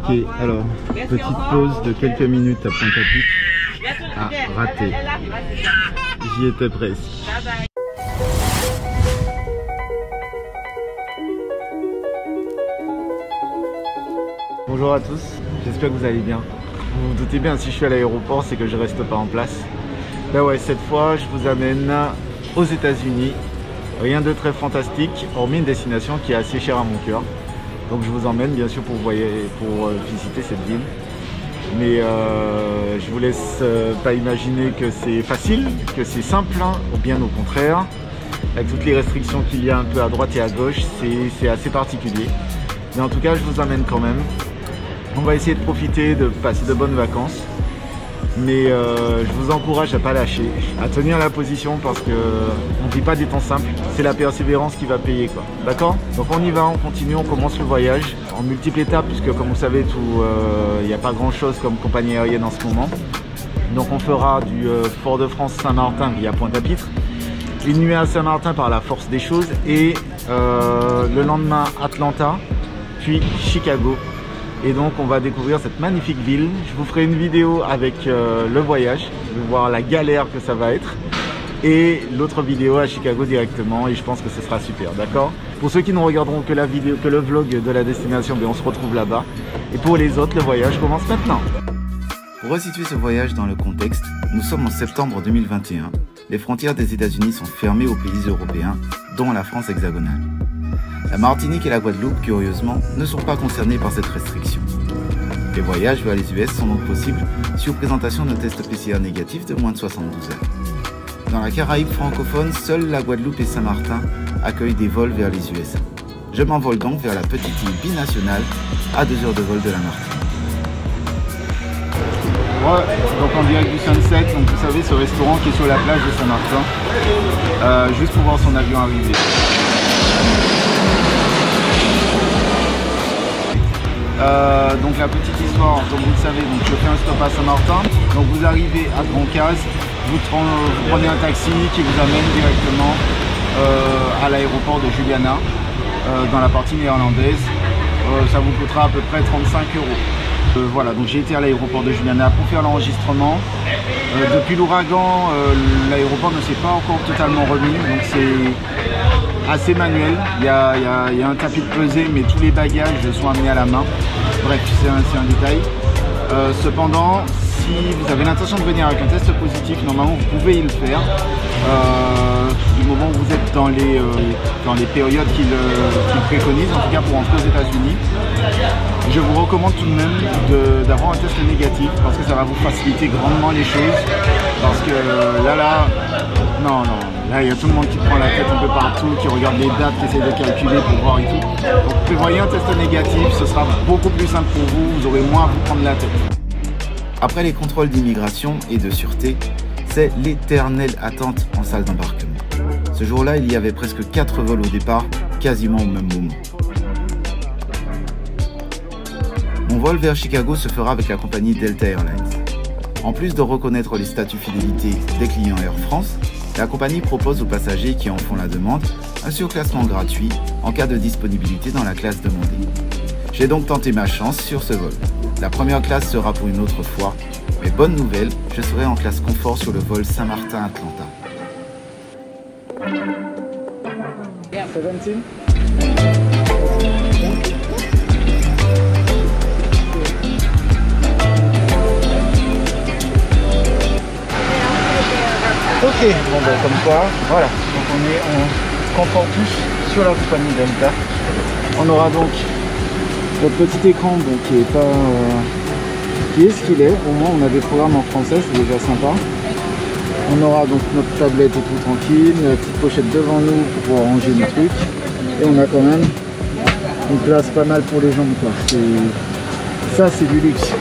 Ok, alors, petite pause de quelques minutes à Pointe-à-Pitre. Ah, raté. J'y étais presque. Bonjour à tous, j'espère que vous allez bien. Vous vous doutez bien, si je suis à l'aéroport, c'est que je reste pas en place. Ben ouais, cette fois, je vous amène aux États-Unis. Rien de très fantastique, hormis une destination qui est assez chère à mon cœur. Donc je vous emmène bien sûr pour visiter cette ville. Mais je vous laisse pas imaginer que c'est facile, que c'est simple, hein, ou bien au contraire. Avec toutes les restrictions qu'il y a un peu à droite et à gauche, c'est assez particulier. Mais en tout cas, je vous emmène quand même. On va essayer de profiter, de passer de bonnes vacances. Mais je vous encourage à ne pas lâcher, à tenir la position parce qu'on ne vit pas des temps simples. C'est la persévérance qui va payer, quoi. D'accord? Donc on y va, on continue, on commence le voyage en multiples étapes puisque comme vous savez, il n'y a pas grand chose comme compagnie aérienne en ce moment. Donc on fera du Fort-de-France Saint-Martin via Pointe-à-Pitre, une nuit à Saint-Martin par la force des choses et le lendemain Atlanta, puis Chicago. Et donc on va découvrir cette magnifique ville. Je vous ferai une vidéo avec le voyage, vous allez voir la galère que ça va être. Et l'autre vidéo à Chicago directement et je pense que ce sera super, d'accord? Pour ceux qui ne regarderont que la vidéo, que le vlog de la destination, bien on se retrouve là-bas. Et pour les autres, le voyage commence maintenant. Pour resituer ce voyage dans le contexte, nous sommes en septembre 2021. Les frontières des États-Unis sont fermées aux pays européens, dont la France hexagonale. La Martinique et la Guadeloupe, curieusement, ne sont pas concernées par cette restriction. Les voyages vers les US sont donc possibles sur présentation d'un test PCR négatif de moins de 72 heures. Dans la Caraïbe francophone, seule la Guadeloupe et Saint-Martin accueillent des vols vers les USA. Je m'envole donc vers la petite île binationale à 2 heures de vol de la Martinique. Ouais, donc en direct du Sunset, donc vous savez ce restaurant qui est sur la plage de Saint-Martin, juste pour voir son avion arriver. Donc la petite histoire, comme vous le savez, donc je fais un stop à Saint-Martin, donc vous arrivez à Grand-Case, vous prenez un taxi qui vous amène directement à l'aéroport de Juliana, dans la partie néerlandaise. Ça vous coûtera à peu près 35 €. Voilà, donc j'ai été à l'aéroport de Juliana pour faire l'enregistrement. Depuis l'ouragan, l'aéroport ne s'est pas encore totalement remis, donc c'est assez manuel. Il y a un tapis de pesée, mais tous les bagages sont amenés à la main. Bref, c'est un détail. Cependant, si vous avez l'intention de venir avec un test positif, normalement vous pouvez le faire. Du moment où vous êtes dans les périodes qu'il préconise, en tout cas pour entrer aux États-Unis. Je vous recommande tout de même d'avoir un test négatif parce que ça va vous faciliter grandement les choses. Parce que là, il y a tout le monde qui prend la tête un peu partout, qui regarde les dates, qui essaie de calculer pour voir et tout. Donc prévoyez un test négatif, ce sera beaucoup plus simple pour vous, vous aurez moins à vous prendre la tête. Après les contrôles d'immigration et de sûreté, c'est l'éternelle attente en salle d'embarquement. Ce jour-là, il y avait presque 4 vols au départ, quasiment au même moment. Mon vol vers Chicago se fera avec la compagnie Delta Airlines. En plus de reconnaître les statuts fidélité des clients Air France, la compagnie propose aux passagers qui en font la demande un surclassement gratuit en cas de disponibilité dans la classe demandée. J'ai donc tenté ma chance sur ce vol. La première classe sera pour une autre fois, mais bonne nouvelle, je serai en classe confort sur le vol Saint-Martin-Atlanta. Ok, bon ben comme quoi, voilà, donc on est en confort plus sur la compagnie Delta. On aura donc notre petit écran donc, qui est ce qu'il est, au moins on a des programmes en français, c'est déjà sympa. On aura donc notre tablette et tout tranquille, une petite pochette devant nous pour pouvoir ranger nos trucs. Et on a quand même une place pas mal pour les jambes quoi. Ça c'est du luxe.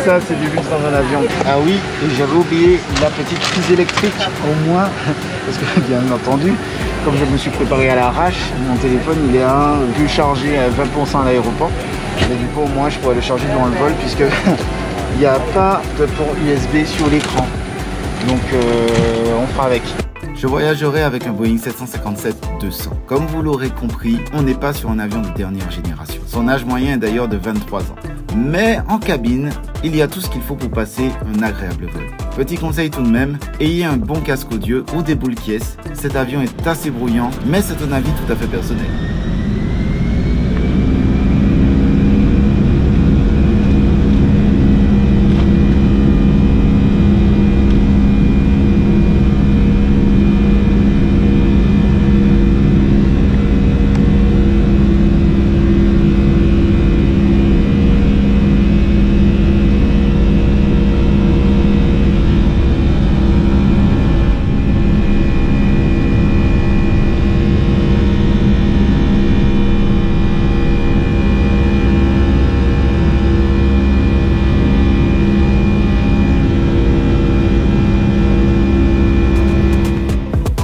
Ça c'est du luxe dans un avion. Ah oui, et j'avais oublié la petite prise électrique au moins, parce que bien entendu, comme je me suis préparé à l'arrache, mon téléphone il est vu chargé à 20% à l'aéroport. Et du coup au moins je pourrais le charger durant le vol puisque il n'y a pas de port USB sur l'écran. Donc on fera avec. Je voyagerai avec un Boeing 757-200. Comme vous l'aurez compris, on n'est pas sur un avion de dernière génération. Son âge moyen est d'ailleurs de 23 ans. Mais en cabine, il y a tout ce qu'il faut pour passer un agréable vol. Petit conseil tout de même, ayez un bon casque audio ou des boules caisses. Cet avion est assez bruyant, mais c'est un avis tout à fait personnel.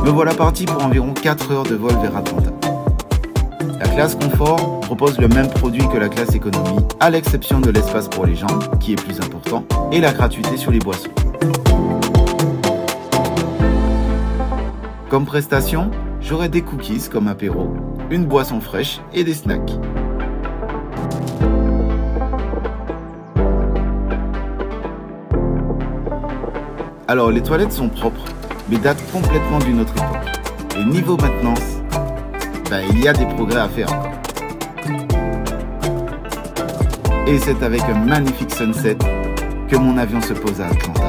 Me voilà parti pour environ 4 heures de vol vers Atlanta. La classe confort propose le même produit que la classe économie, à l'exception de l'espace pour les jambes, qui est plus important, et la gratuité sur les boissons. Comme prestation, j'aurai des cookies comme apéro, une boisson fraîche et des snacks. Alors les toilettes sont propres, mais datent complètement d'une autre époque. Et niveau maintenance, il y a des progrès à faire encore. Et c'est avec un magnifique sunset que mon avion se pose à Atlanta.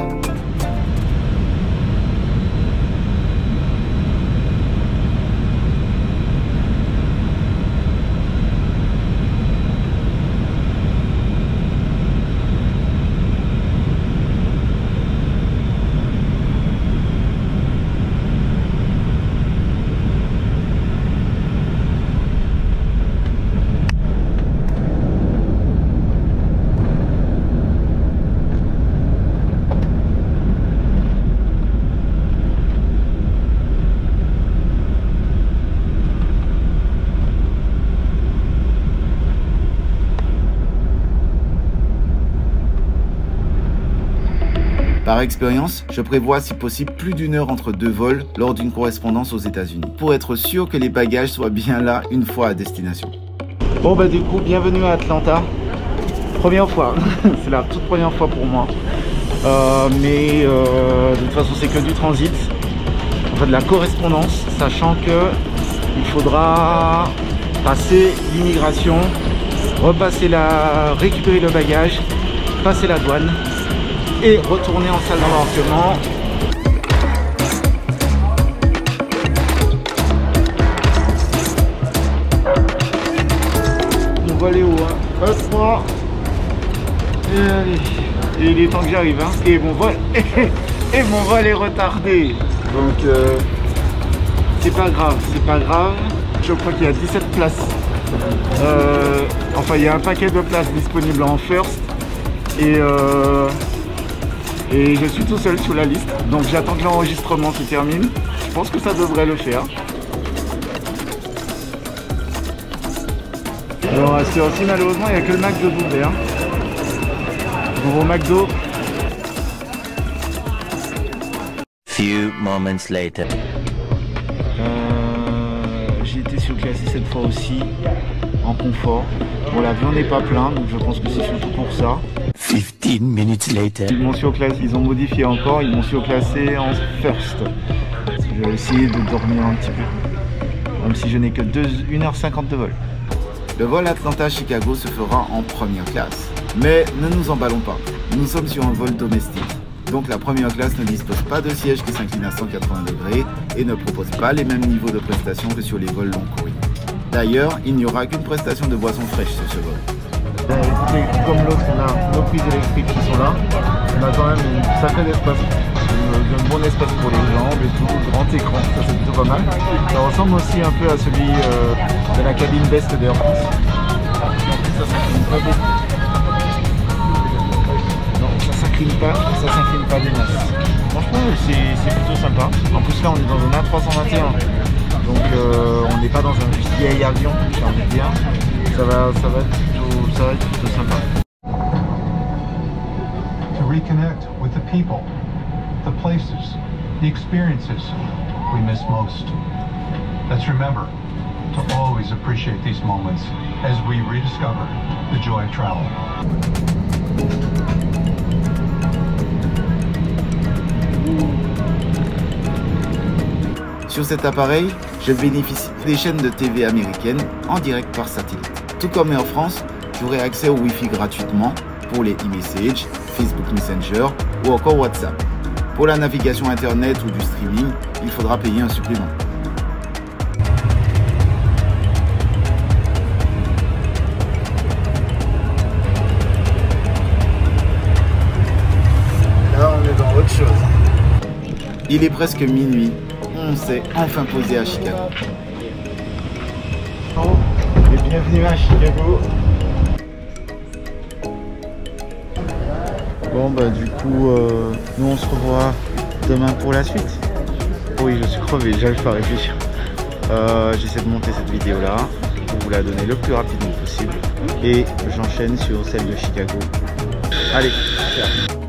Par expérience, je prévois si possible plus d'1 heure entre 2 vols lors d'une correspondance aux États-Unis, pour être sûr que les bagages soient bien là une fois à destination. Bon du coup, bienvenue à Atlanta. Première fois, c'est la toute première fois pour moi. Mais de toute façon c'est que du transit. On fait de la correspondance, sachant que il faudra passer l'immigration, récupérer le bagage, passer la douane et retourner en salle d'embarquement. Mon vol est haut, hein. 3. Et allez. Et il est temps que j'arrive, hein. Et mon vol est retardé. Donc c'est pas grave, Je crois qu'il y a 17 places. Enfin il y a un paquet de places disponibles en first. Et je suis tout seul sur la liste, donc j'attends que l'enregistrement se termine. Je pense que ça devrait le faire. Alors à ce heure-ci, malheureusement, il n'y a que le McDo d'ouvert. Nouveau McDo. Few moments later. J'ai été surclassé cette fois aussi en confort. Bon, l'avion n'est pas plein, donc je pense que c'est surtout pour ça. 15 minutes later. Ils ont modifié encore, ils m'ont surclassé en first. Je vais essayer de dormir un petit peu, même si je n'ai que 1h50 de vol. Le vol Atlanta-Chicago se fera en première classe. Mais ne nous emballons pas, nous sommes sur un vol domestique. Donc la première classe ne dispose pas de siège qui s'incline à 180 degrés et ne propose pas les mêmes niveaux de prestations que sur les vols long courriers. D'ailleurs, il n'y aura qu'une prestation de boisson fraîche sur ce vol. Écoutez, comme l'autre, on a nos prises électriques qui sont là. On a quand même un sacré espace, un bon espace pour les jambes et tout, grand écran, ça c'est plutôt pas mal. Ça ressemble aussi un peu à celui de la cabine Best d'Air France. En plus, ça s'incline pas beaucoup. Non, ça s'incline pas des masses. Franchement, c'est plutôt sympa. En plus là, on est dans un A321, donc on n'est pas dans un vieil avion, j'ai envie de dire. Ça va être plutôt sympa. To reconnect with the people, the places, the experiences, we miss most. Let's remember to always appreciate these moments as we rediscover the joy of travel. Sur cet appareil, je bénéficie des chaînes de TV américaines en direct par satellite. Tout comme en France, j'aurai accès au Wi-Fi gratuitement pour les e-messages, Facebook Messenger ou encore WhatsApp. Pour la navigation internet ou du streaming, il faudra payer un supplément. Là, on est dans autre chose. Il est presque minuit. On s'est enfin posé à Chicago. Et bienvenue à Chicago. Bon bah du coup, nous on se revoit demain pour la suite. Oui, je suis crevé, j'arrive pas à réfléchir. J'essaie de monter cette vidéo là pour vous la donner le plus rapidement possible. Et j'enchaîne sur celle de Chicago. Allez, ciao.